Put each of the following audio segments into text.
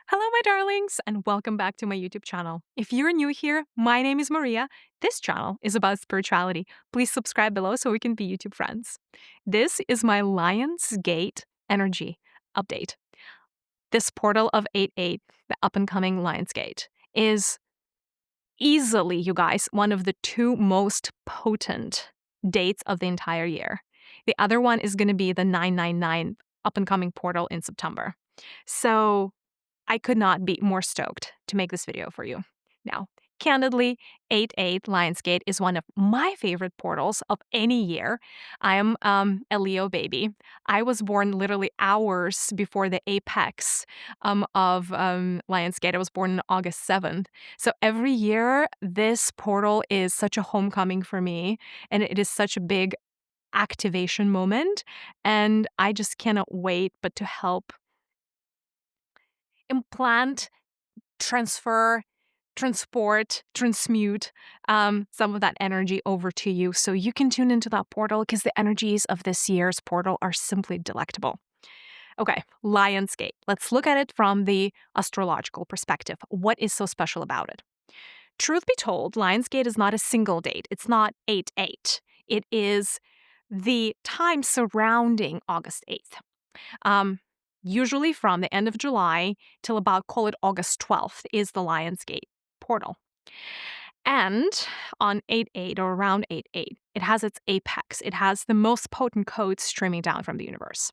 Hello, my darlings, and welcome back to my YouTube channel. If you're new here, my name is Mariya. This channel is about spirituality. Please subscribe below so we can be YouTube friends. This is my Lionsgate energy update. This portal of 8/8, the up-and-coming Lionsgate, is easily, you guys, one of the two most potent dates of the entire year. The other one is going to be the 999 up-and-coming portal in September. So I could not be more stoked to make this video for you. Now, candidly, 8/8 Lionsgate is one of my favorite portals of any year. I am a Leo baby. I was born literally hours before the apex of Lionsgate. I was born on August 7th. So every year, this portal is such a homecoming for me, and it is such a big activation moment. And I just cannot wait but to help implant, transfer, transport, transmute some of that energy over to you so you can tune into that portal because the energies of this year's portal are simply delectable. Okay, Lionsgate. Let's look at it from the astrological perspective. What is so special about it? Truth be told, Lionsgate is not a single date. It's not 8/8. It is the time surrounding August 8th. Usually from the end of July till about, call it August 12th, is the Lionsgate portal. And on 8/8 or around 8/8, it has its apex. It has the most potent codes streaming down from the universe.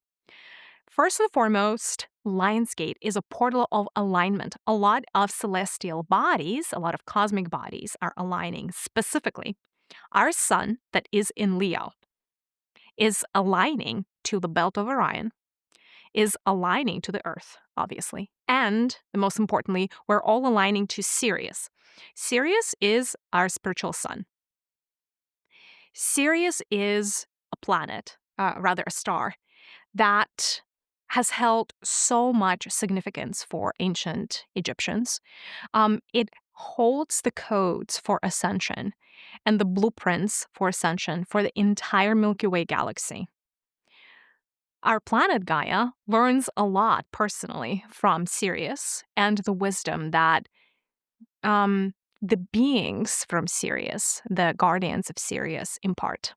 First and foremost, Lionsgate is a portal of alignment. A lot of celestial bodies, a lot of cosmic bodies are aligning. Specifically, our sun that is in Leo is aligning to the belt of Orion, is aligning to the Earth, obviously. And most importantly, we're all aligning to Sirius. Sirius is our spiritual sun. Sirius is a planet, rather a star, that has held so much significance for ancient Egyptians. It holds the codes for ascension and the blueprints for ascension for the entire Milky Way galaxy. Our planet Gaia learns a lot personally from Sirius and the wisdom that the beings from Sirius, the guardians of Sirius, impart.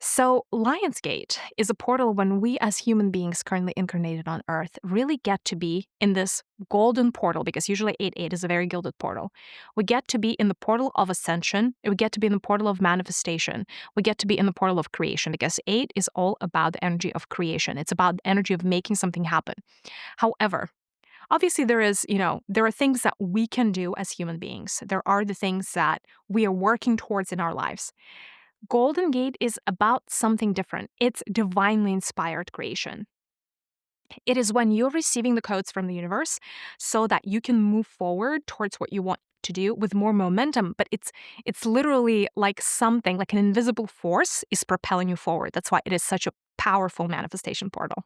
So, Lionsgate is a portal when we as human beings currently incarnated on Earth really get to be in this golden portal, because usually 8/8 is a very gilded portal. We get to be in the portal of ascension. We get to be in the portal of manifestation. We get to be in the portal of creation, because 8 is all about the energy of creation. It's about the energy of making something happen. However, obviously there are things that we can do as human beings. There are the things that we are working towards in our lives. Golden Gate is about something different. It's divinely inspired creation. It is when you're receiving the codes from the universe so that you can move forward towards what you want to do with more momentum, but it's literally like something, like an invisible force is propelling you forward. That's why it is such a powerful manifestation portal.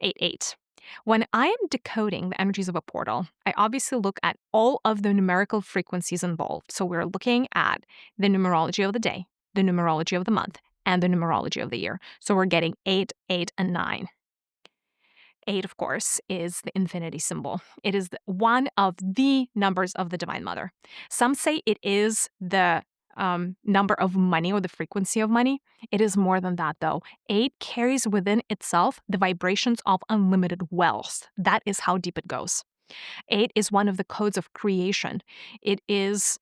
8/8. When I am decoding the energies of a portal, I obviously look at all of the numerical frequencies involved. So we're looking at the numerology of the day, the numerology of the month, and the numerology of the year. So we're getting 8, 8, and 9. 8, of course, is the infinity symbol. It is one of the numbers of the Divine Mother. Some say it is the number of money or the frequency of money. It is more than that, though. 8 carries within itself the vibrations of unlimited wealth. That is how deep it goes. 8 is one of the codes of creation. It is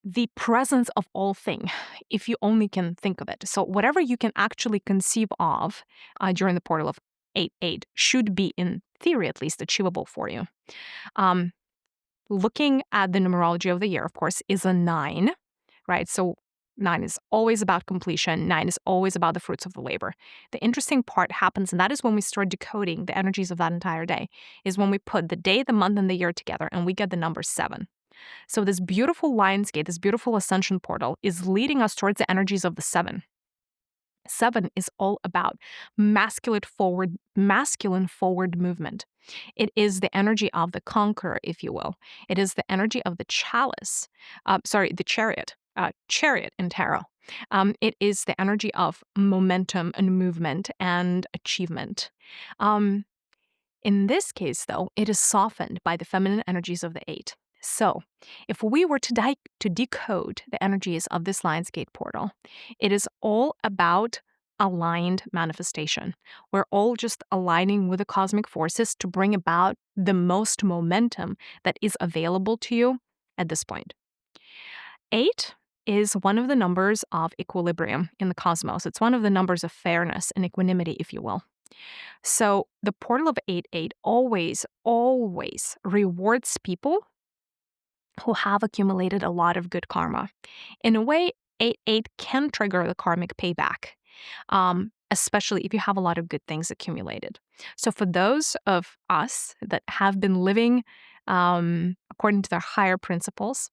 the presence of all thing, if you only can think of it. So whatever you can actually conceive of during the portal of 8/8 should be, in theory at least, achievable for you. Looking at the numerology of the year, of course, is a 9, right? So 9 is always about completion. 9 is always about the fruits of the labor. The interesting part happens, and that is when we start decoding the energies of that entire day, is when we put the day, the month, and the year together, and we get the number 7. So this beautiful Lionsgate, this beautiful ascension portal, is leading us towards the energies of the 7. 7 is all about masculine forward movement. It is the energy of the conqueror, if you will. It is the energy of the chalice. The chariot. Chariot in tarot. It is the energy of momentum and movement and achievement. Um, in this case, though, it is softened by the feminine energies of the 8. So, if we were to decode the energies of this Lionsgate portal, it is all about aligned manifestation. We're all just aligning with the cosmic forces to bring about the most momentum that is available to you at this point. 8 is one of the numbers of equilibrium in the cosmos. It's one of the numbers of fairness and equanimity, if you will. So the portal of 8-8 always, always rewards people who have accumulated a lot of good karma. In a way, 8-8 can trigger the karmic payback, especially if you have a lot of good things accumulated. So for those of us that have been living according to their higher principles,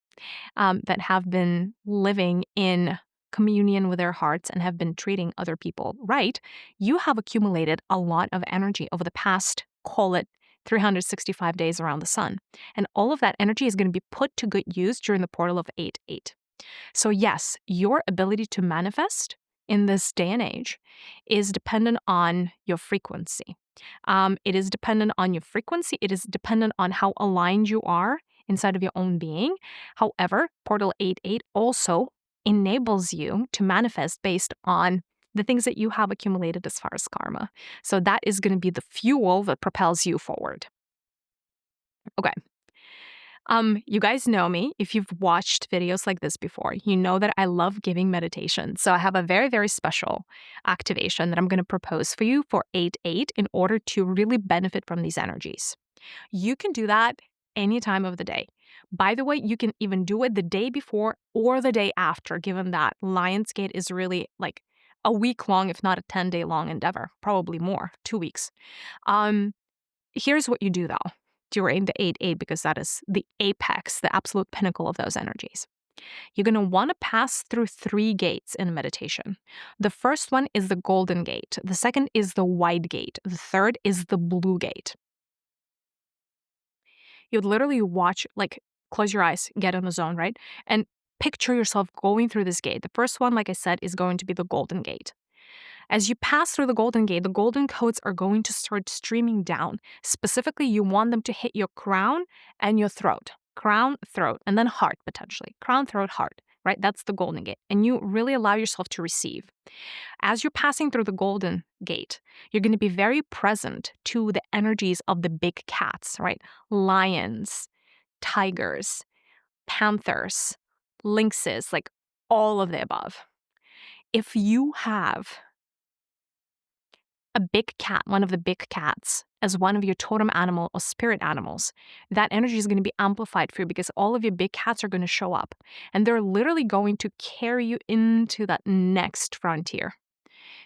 that have been living in communion with their hearts and have been treating other people right, you have accumulated a lot of energy over the past, call it 365 days around the sun. And all of that energy is going to be put to good use during the portal of 8-8. So yes, your ability to manifest in this day and age is dependent on your frequency. It is dependent on your frequency. It is dependent on how aligned you are inside of your own being. However, portal 8-8 also enables you to manifest based on the things that you have accumulated as far as karma. So that is going to be the fuel that propels you forward. Okay. You guys know me. If you've watched videos like this before, you know that I love giving meditation. So I have a very, very special activation that I'm going to propose for you for 8-8 in order to really benefit from these energies. You can do that any time of the day. By the way, you can even do it the day before or the day after, given that Lionsgate is really like a week long, if not a 10-day long endeavor, probably more, 2 weeks. Here's what you do though during the 8-8, because that is the apex, the absolute pinnacle of those energies. You're going to want to pass through 3 gates in meditation. The first one is the golden gate. The second is the white gate. The third is the blue gate. You'd literally watch, like, close your eyes, get in the zone, right? And picture yourself going through this gate. The first one, like I said, is going to be the golden gate. As you pass through the golden gate, the golden codes are going to start streaming down. Specifically, you want them to hit your crown and your throat. Crown, throat, and then heart, potentially. Crown, throat, heart, right? That's the golden gate. And you really allow yourself to receive. As you're passing through the golden gate, you're going to be very present to the energies of the big cats, right? Lions, tigers, panthers, lynxes, like all of the above. If you have a big cat, one of the big cats, as one of your totem animal or spirit animals, that energy is going to be amplified for you because all of your big cats are going to show up and they're literally going to carry you into that next frontier.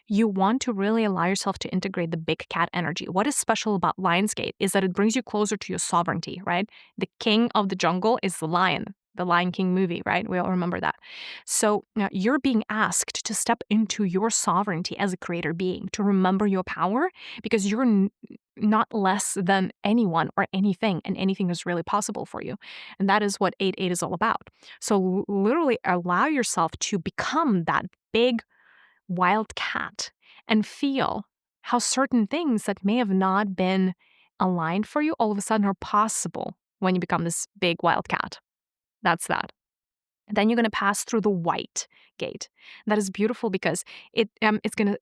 You want to really allow yourself to integrate the big cat energy. What is special about Lionsgate is that it brings you closer to your sovereignty, right? The king of the jungle is the lion. The Lion King movie, right? We all remember that. So you're being asked to step into your sovereignty as a creator being, to remember your power, because you're not less than anyone or anything, and anything is really possible for you. And that is what 8-8 is all about. So literally allow yourself to become that big wild cat and feel how certain things that may have not been aligned for you all of a sudden are possible when you become this big wild cat. That's that. Then you're going to pass through the white gate. That is beautiful because it's going to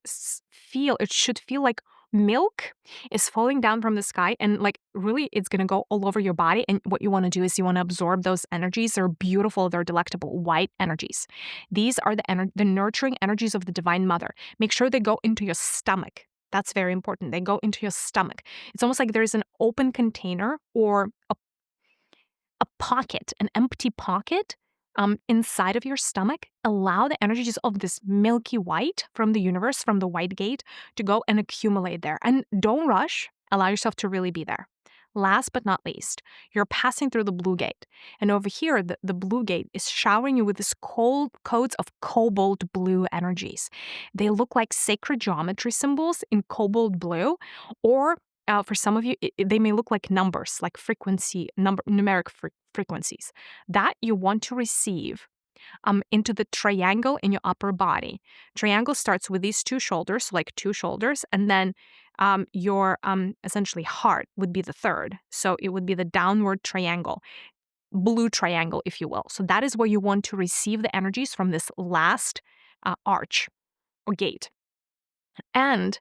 it should feel like milk is falling down from the sky, and like really it's going to go all over your body. And what you want to do is you want to absorb those energies. They're beautiful, they're delectable, white energies. These are the nurturing energies of the Divine Mother. Make sure they go into your stomach. That's very important. They go into your stomach. It's almost like there's an open container or a pocket, an empty pocket inside of your stomach. Allow the energies of this milky white from the universe, from the white gate, to go and accumulate there. And don't rush. Allow yourself to really be there. Last but not least, you're passing through the blue gate. And over here, the blue gate is showering you with this cold codes of cobalt blue energies. They look like sacred geometry symbols in cobalt blue, or for some of you, they may look like numbers, like numeric frequencies that you want to receive into the triangle in your upper body. Triangle starts with these two shoulders, so like two shoulders, and then your essentially heart would be the third. So it would be the downward triangle, blue triangle, if you will. So that is where you want to receive the energies from this last arch or gate. And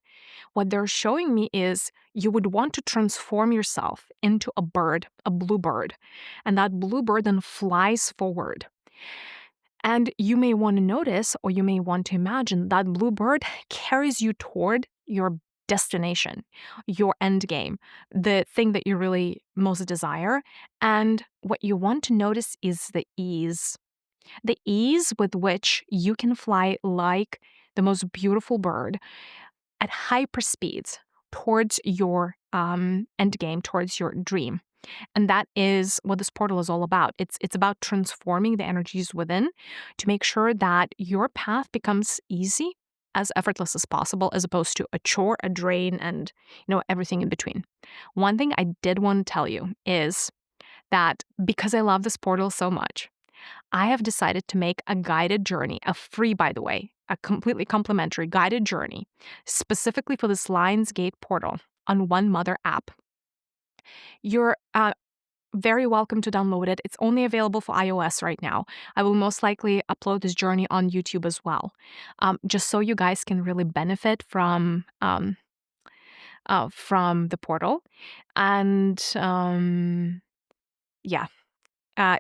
what they're showing me is you would want to transform yourself into a bird, a blue bird. And that blue bird then flies forward. And you may want to notice, or you may want to imagine, that blue bird carries you toward your destination, your end game, the thing that you really most desire. And what you want to notice is the ease with which you can fly like the most beautiful bird at hyper speeds towards your end game, towards your dream. And that is what this portal is all about. It's about transforming the energies within to make sure that your path becomes easy, as effortless as possible, as opposed to a chore, a drain, and everything in between. One thing I did want to tell you is that because I love this portal so much, I have decided to make a guided journey, a free, by the way, a completely complimentary guided journey, specifically for this Lionsgate portal on One Mother app. You're very welcome to download it. It's only available for iOS right now. I will most likely upload this journey on YouTube as well, just so you guys can really benefit from the portal. And yeah.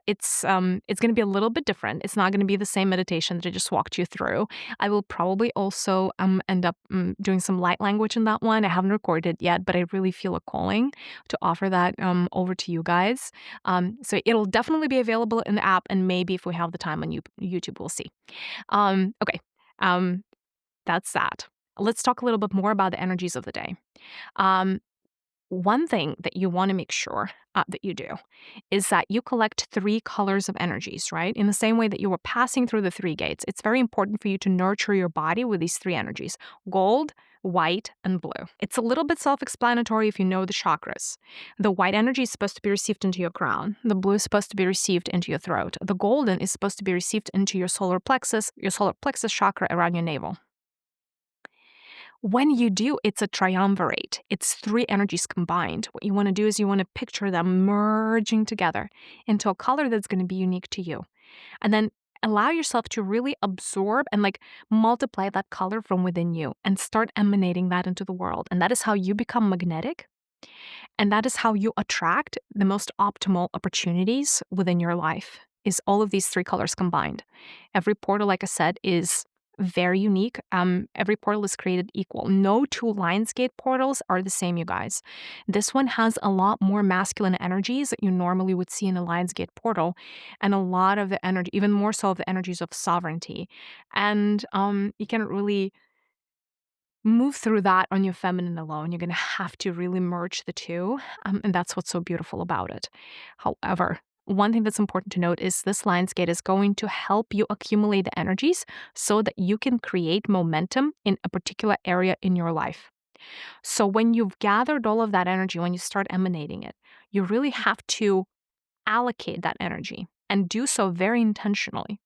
It's going to be a little bit different. It's not going to be the same meditation that I just walked you through. I will probably also end up doing some light language in that one. I haven't recorded it yet, but I really feel a calling to offer that over to you guys. So it'll definitely be available in the app, and maybe if we have the time on YouTube, we'll see. Okay, that's that. Let's talk a little bit more about the energies of the day. One thing that you want to make sure that you do is that you collect 3 colors of energies, right? In the same way that you were passing through the 3 gates, it's very important for you to nurture your body with these 3 energies: gold, white, and blue. It's a little bit self-explanatory if you know the chakras. The white energy is supposed to be received into your crown. The blue is supposed to be received into your throat. The golden is supposed to be received into your solar plexus chakra around your navel. When you do, it's a triumvirate. It's 3 energies combined. What you want to do is you want to picture them merging together into a color that's going to be unique to you. And then allow yourself to really absorb and multiply that color from within you and start emanating that into the world. And that is how you become magnetic. And that is how you attract the most optimal opportunities within your life, is all of these 3 colors combined. Every portal, like I said, is very unique. Every portal is created equal. No 2 Lionsgate portals are the same, you guys. This one has a lot more masculine energies that you normally would see in a Lionsgate portal, and a lot of the energy, even more so of the energies of sovereignty. And you can't really move through that on your feminine alone. You're going to have to really merge the 2, and that's what's so beautiful about it. However, one thing that's important to note is this Lionsgate is going to help you accumulate the energies so that you can create momentum in a particular area in your life. So when you've gathered all of that energy, when you start emanating it, you really have to allocate that energy and do so very intentionally.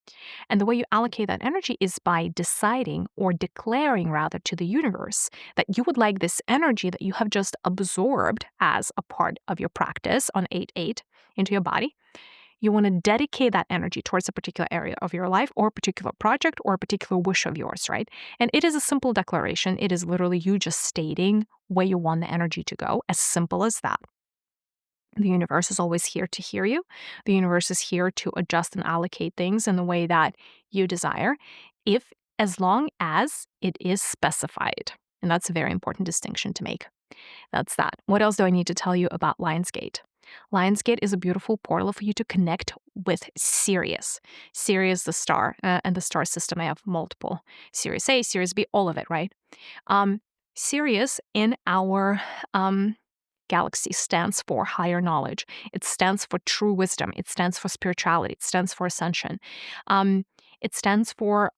And the way you allocate that energy is by deciding, or declaring rather, to the universe that you would like this energy that you have just absorbed as a part of your practice on 8/8 into your body. You want to dedicate that energy towards a particular area of your life, or a particular project, or a particular wish of yours, right? And it is a simple declaration. It is literally you just stating where you want the energy to go, as simple as that. The universe is always here to hear you. The universe is here to adjust and allocate things in the way that you desire, as long as it is specified. And that's a very important distinction to make. That's that. What else do I need to tell you about Lionsgate? Lionsgate is a beautiful portal for you to connect with Sirius. Sirius, the star, and the star system. I have multiple. Sirius A, Sirius B, all of it, right? Sirius in our galaxy stands for higher knowledge. It stands for true wisdom. It stands for spirituality. It stands for ascension. It stands for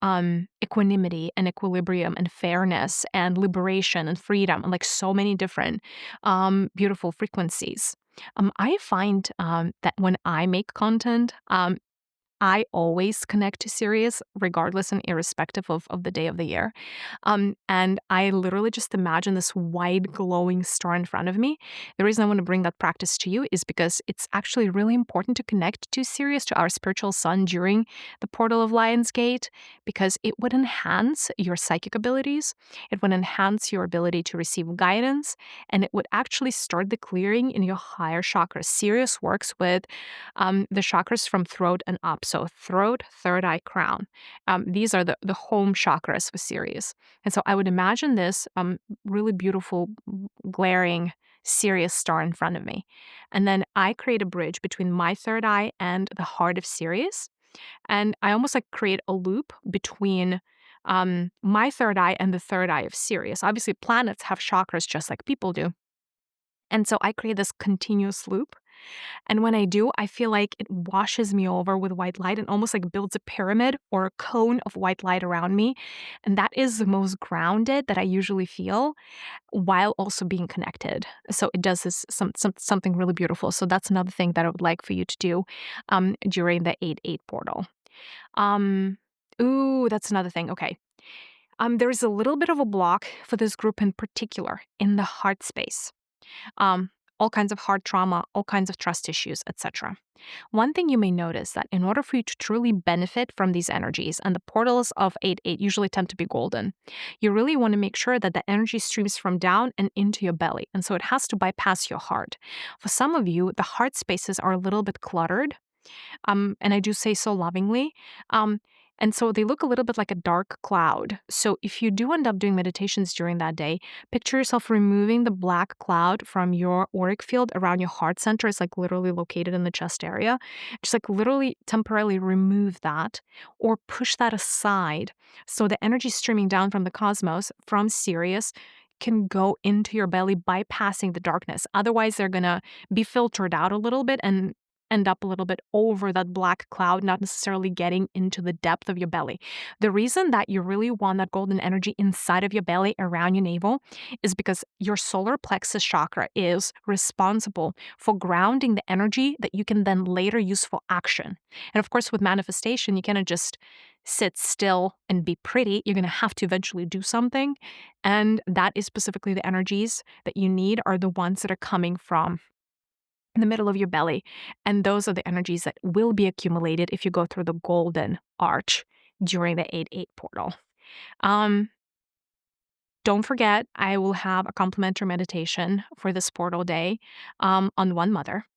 equanimity and equilibrium and fairness and liberation and freedom, and so many different beautiful frequencies. I find that when I make content, I always connect to Sirius, regardless and irrespective of the day of the year. And I literally just imagine this white glowing star in front of me. The reason I want to bring that practice to you is because it's actually really important to connect to Sirius, to our spiritual sun during the portal of Lionsgate, because it would enhance your psychic abilities. It would enhance your ability to receive guidance, and it would actually start the clearing in your higher chakras. Sirius works with the chakras from throat and up. So throat, third eye, crown. These are the home chakras with Sirius. And so I would imagine this really beautiful, glaring Sirius star in front of me. And then I create a bridge between my third eye and the heart of Sirius. And I almost like create a loop between my third eye and the third eye of Sirius. Obviously, planets have chakras just like people do. And so I create this continuous loop. And when I do, I feel like it washes me over with white light and almost like builds a pyramid or a cone of white light around me. And that is the most grounded that I usually feel while also being connected. So it does this something really beautiful. So that's another thing that I would like for you to do during the 8/8 portal. That's another thing. Okay. There is a little bit of a block for this group in particular in the heart space. Um, all kinds of heart trauma, all kinds of trust issues, etc. One thing you may notice that in order for you to truly benefit from these energies, and the portals of 8/8 usually tend to be golden, you really want to make sure that the energy streams from down and into your belly. And so it has to bypass your heart. For some of you, the heart spaces are a little bit cluttered. And I do say so lovingly. And so they look a little bit like a dark cloud. So if you do end up doing meditations during that day, picture yourself removing the black cloud from your auric field around your heart center. It's like literally located in the chest area. Just like literally temporarily remove that or push that aside. So the energy streaming down from the cosmos, from Sirius, can go into your belly, bypassing the darkness. Otherwise, they're going to be filtered out a little bit and end up a little bit over that black cloud, not necessarily getting into the depth of your belly. The reason that you really want that golden energy inside of your belly, around your navel, is because your solar plexus chakra is responsible for grounding the energy that you can then later use for action. And of course, with manifestation, you cannot just sit still and be pretty. You're going to have to eventually do something. And that is specifically the energies that you need are the ones that are coming from in the middle of your belly. And those are the energies that will be accumulated if you go through the golden arch during the 8/8 portal. Don't forget, I will have a complimentary meditation for this portal day on One Mother.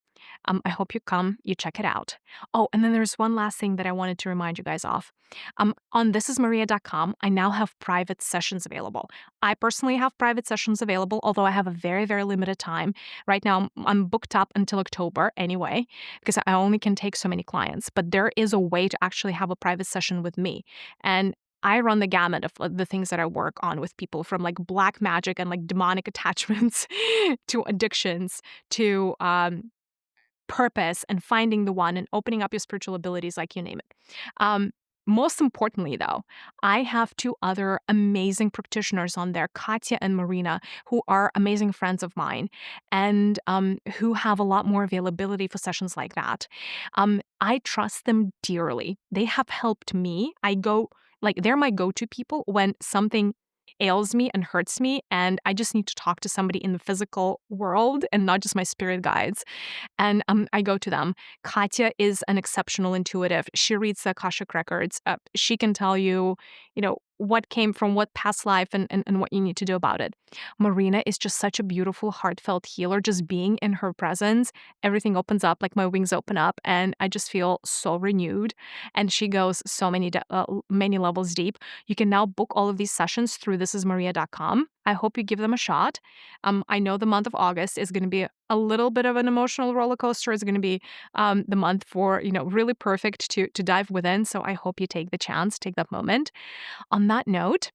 I hope you come, you check it out. Oh, and then there's one last thing that I wanted to remind you guys of. On thisismariya.com, I now have private sessions available. I personally have private sessions available, although I have a very, very limited time. Right now, I'm booked up until October anyway, because I only can take so many clients. But there is a way to actually have a private session with me. And I run the gamut of the things that I work on with people, from like black magic and like demonic attachments to addictions to purpose and finding the one and opening up your spiritual abilities, like you name it. Most importantly, though, I have two other amazing practitioners on there, Katya and Marina, who are amazing friends of mine and who have a lot more availability for sessions like that. I trust them dearly. They have helped me. They're my go-to people when something ails me and hurts me, and I just need to talk to somebody in the physical world and not just my spirit guides. And I go to them. Katya is an exceptional intuitive. She reads the Akashic records. She can tell you, what came from what past life and what you need to do about it. Marina is just such a beautiful, heartfelt healer. Just being in her presence, everything opens up, like my wings open up, and I just feel so renewed. And she goes so many levels deep. You can now book all of these sessions through thisismariya.com. I hope you give them a shot. I know the month of August is going to be a little bit of an emotional roller coaster. It's going to be the month for, really perfect to dive within. So I hope you take the chance, take that moment. On that note,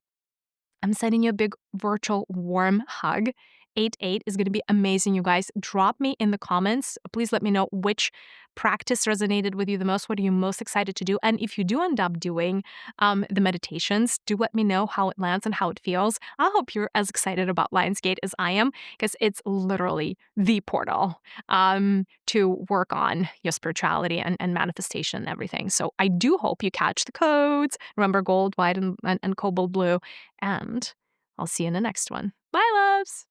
I'm sending you a big virtual warm hug. 8/8 is going to be amazing, you guys. Drop me in the comments. Please let me know which practice resonated with you the most. What are you most excited to do? And if you do end up doing the meditations, do let me know how it lands and how it feels. I hope you're as excited about Lionsgate as I am, because it's literally the portal to work on your spirituality and manifestation and everything. So I do hope you catch the codes. Remember, gold, white, and cobalt blue. And I'll see you in the next one. Bye, loves!